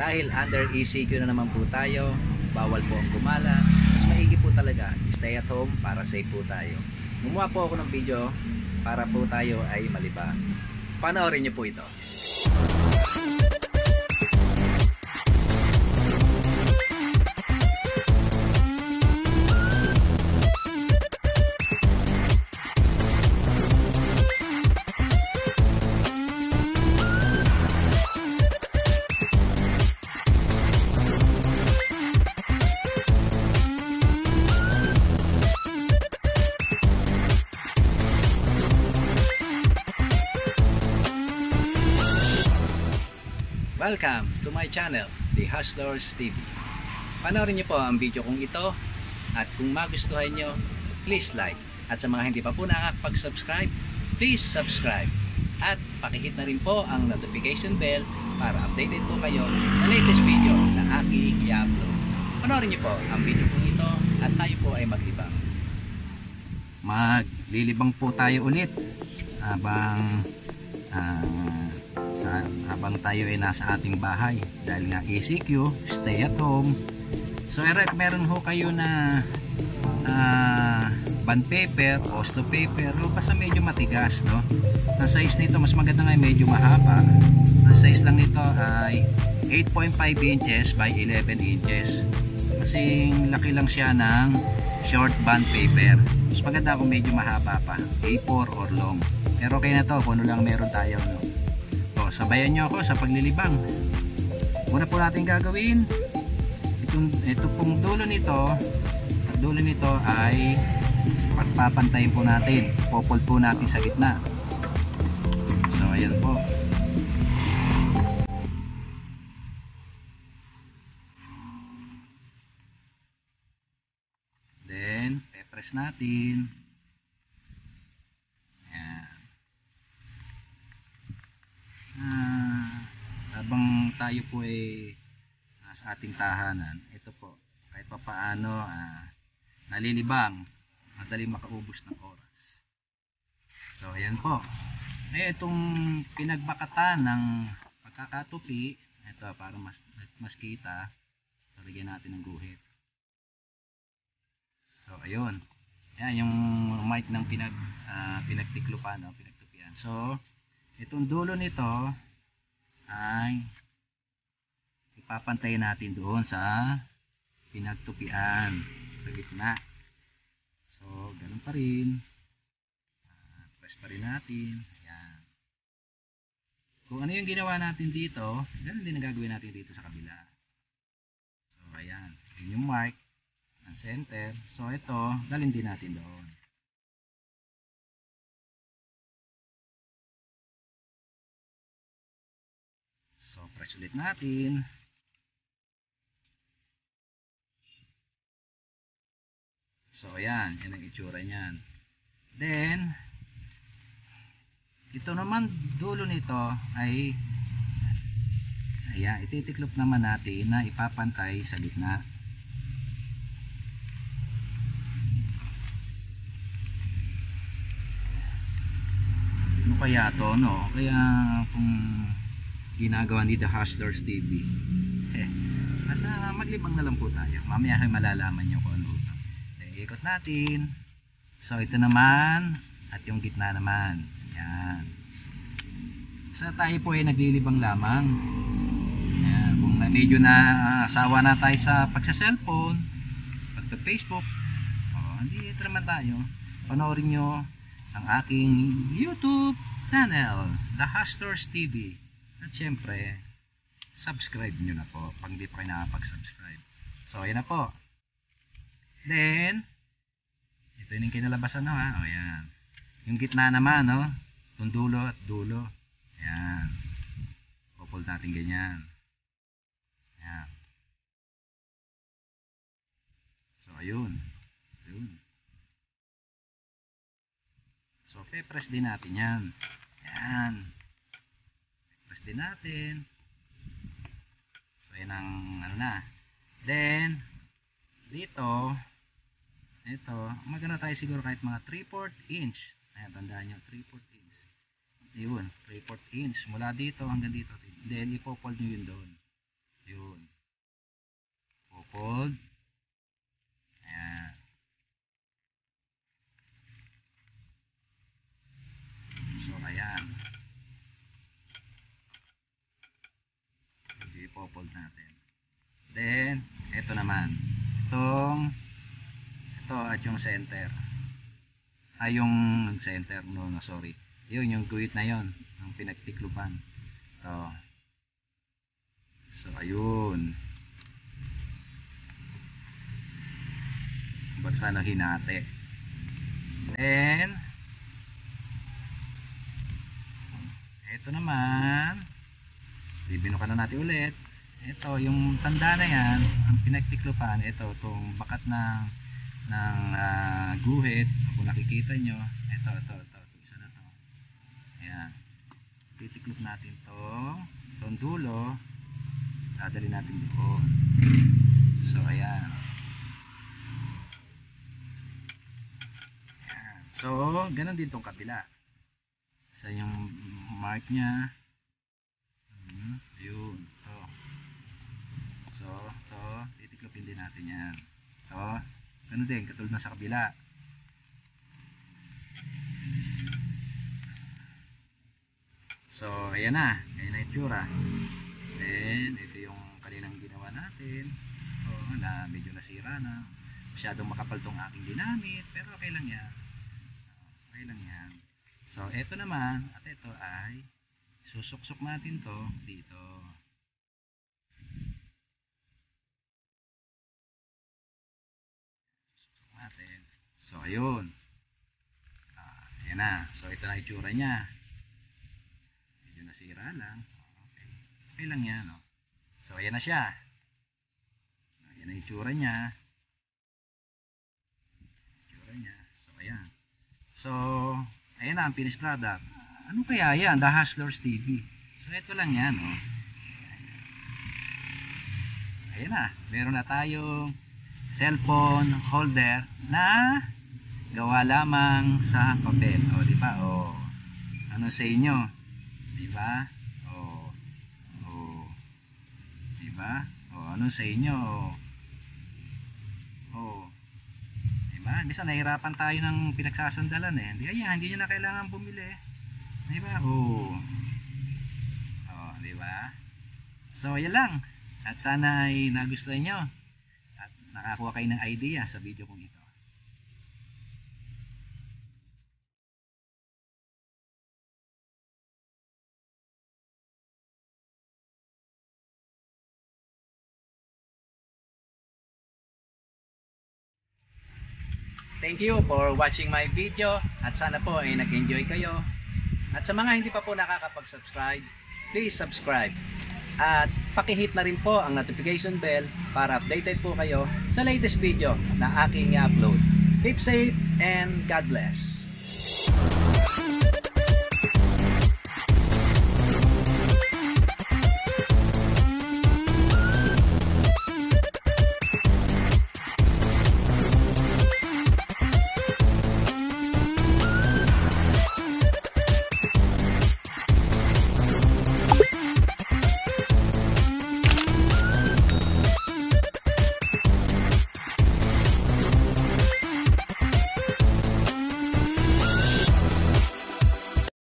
Dahil under ECQ na naman po tayo, bawal po ang gumala, mas maigi po talaga, stay at home para safe po tayo. Gumawa po ako ng video para po tayo ay malibang. Panoorin niyo po ito. Welcome to my channel, The Hustlers TV. Panoorin niyo po ang video kong ito at kung magustuhan niyo, please like. At sa mga hindi pa po nakakapag-subscribe, please subscribe. At pakihit na rin po ang notification bell para updated po kayo sa latest video na aking i-upload. Panoorin niyo po ang video kong ito at tayo po ay maglibang. Maglilibang po tayo ulit habang tayo ay nasa ating bahay dahil nga ECQ, stay at home. So meron ho kayo na bond paper, Oslo paper, o basta medyo matigas, no? Ang size nito mas maganda nga medyo mahaba. Ang size lang nito ay 8.5 inches by 11 inches. Kasing laki lang siya ng short bond paper. Mas maganda kung medyo mahaba pa, A4 or long. Pero okay na to kung ano lang meron tayo, no? Sabayan nyo ako sa paglilibang. Una po natin gagawin, ito pong dulo nito, at dulo nito ay pagpapantayin po natin, popol po natin sa gitna. So ayan po. Then pe-press natin. Habang tayo po ay nasa ating tahanan, ito po kahit pa paano nalilibang, madali makaubos ng oras. So ayan po, itong pinagbakatan ng pagkakatupi, ito para mas kita, lagyan natin ng guhit. So ayun, yan yung mic ng pinagtiklupan, pinagtupian. So itong dulo nito ay ipapantayin natin doon sa pinagtupian sa gitna. So ganun pa rin, press pa rin natin. Ayan. Kung ano yung ginawa natin dito, ganun din ang gagawin natin dito sa kabila. So ayan, yun yung mark ng center. So ito, dalhin din natin doon. So press ulit natin. So ayan, yan ang itsura niyan. Then ito naman dulo nito ay ayan, ititiklop naman natin na ipapantay sa gitna. Ano kaya to, no? Kaya kung ginagawa ni The Hustlers TV, nasa maglibang na lang po tayo. Mamaya kayo malalaman nyo kung ano ito. Ikot natin. So ito naman at yung gitna naman. Yan. So tayo po ay naglilibang lamang. Yan. Kung medyo na sawa na tayo sa pagsa-cellphone, pagsa-Facebook, hindi ito naman tayo. Panoorin nyo ang aking YouTube channel, The Hustlers TV. At syempre, subscribe nyo na po pag hindi pa kayo nakapag-subscribe. So ayan na po. Then ito yung kinalabasan, no, ha? O yan, yung gitna naman, no, yung dulo at dulo. Ayan, popol natin ganyan. Ayan. So ayun. So pe-press din natin yan. Ayan, press din natin. So yan ang ano na. Then dito, ito, maganda tayo siguro kahit mga 3/4 inch. Ayan, tandaan nyo, 3/4 inch. Yun, 3/4 inch. Mula dito hanggang dito. Then, ipofold nyo yun doon. Yun. ipofold natin. Then ito naman, ito at yung center, yung center, no sorry, yun yung guhit na yon ang pinagtiklupan. So ayun, basta na hinati. Then ito naman, bibinukan na natin ulit. Ito yung tanda na yan, ang pinagtiklupan. Ito itong bakat ng guhit, kung nakikita nyo, ito isa na to. Ayan, titiklop natin itong dulo, dadali natin doon. So ayan. So ganun din itong kabila. Sa yung mark nya, ayun, so titiklopin din natin yan. Ganun din, katulad na sa kabila. So ayan na, ganyan na itsura. Then ito yung kaninang ginawa natin, na medyo nasira na, masyadong makapal tong aking ginamit, pero okay lang yan. So ito naman, at ito ay susuksok natin to dito. Susuksok natin. So ayun, ayan na. So ito na itsura nya, medyo nasira lang. Okay lang yan, no? So ayan na siya, ayan na itsura nya. So ayan. So ayan na ang finished product. Ano kaya yan? The Hustlers TV. So ito lang yan, oh. Ayan na, meron na tayong cellphone holder na gawa lamang sa papel. O di ba? O ano sa inyo? Di ba? O di ba? O ano sa inyo? Diba? Bisa nahirapan tayo ng pinagsasandalan eh. Hindi nyo na kailangan bumili. Diba? Diba? So, yan lang. At sana ay nagustuhan nyo at nakakuha kayo ng idea sa video kong ito. Thank you for watching my video at sana po ay nag-enjoy kayo. At sa mga hindi pa po nakakapag-subscribe, please subscribe. At paki-hit na rin po ang notification bell para updated po kayo sa latest video na aking i-upload. Keep safe and God bless.